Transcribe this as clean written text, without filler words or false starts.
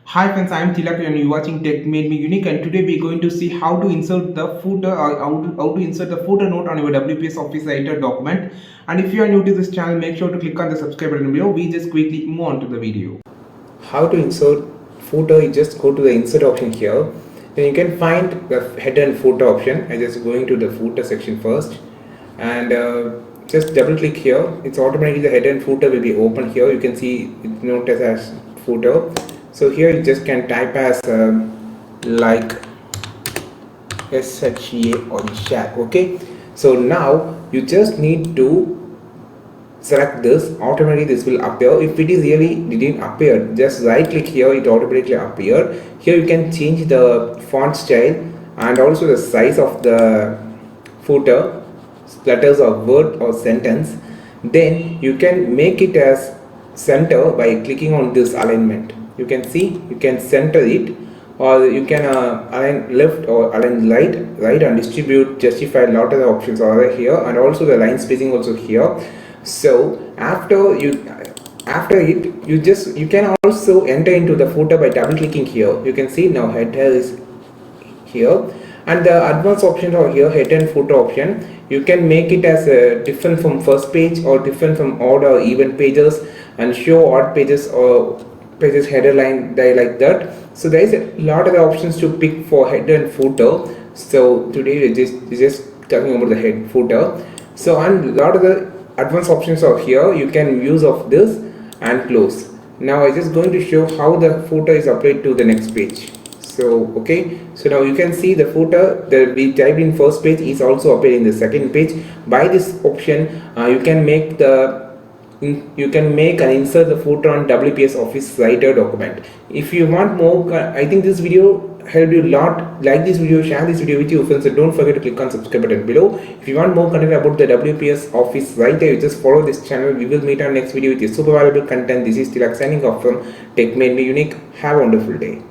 Hi friends, I am Tilak and you're watching Tech Made Me Unique, and today we're going to see how to insert the footer or how to insert the footer note on your WPS Office Writer document. And if you are new to this channel, make sure to click on the subscribe button below. We just quickly move on to the video. How to insert footer, you just go to the insert option here. Then you can find the header and footer option. I just going to the footer section first, and just double click here. It's automatically the header and footer will be open here. You can see it noted as footer. So here you just can type as like SHA or share. Okay, so now you just need to select this. Automatically this will appear. If it is really didn't appear, just right click here, it automatically appear. Here you can change the font style and also the size of the footer, letters or word or sentence. Then you can make it as center by clicking on this alignment. You can see you can center it, or you can align left or align right and distribute, justify. A lot of the options are here, and also the line spacing also here. So after it, you can also enter into the footer by double clicking here. You can see now header is here, and the advanced options are here, header and footer option. You can make it as different from first page or different from odd or even pages, and show odd pages or pages header line like that. So there is a lot of the options to pick for header and footer. So today we're just talking about the head footer. So and a lot of the advanced options are here. You can use of this and close. Now I'm just going to show how the footer is applied to the next page. So okay, so now you can see the footer that we typed in first page is also appearing in the second page. By this option you can make and insert the footer on WPS Office Writer document. If you want more, I think this video helped you a lot. Like this video, share this video with your friends, and don't forget to click on subscribe button below. If you want more content about the WPS Office Writer, you just follow this channel. We will meet on next video with your super valuable content. This is Tilak signing off from Tech Made Me Unique. Have a wonderful day.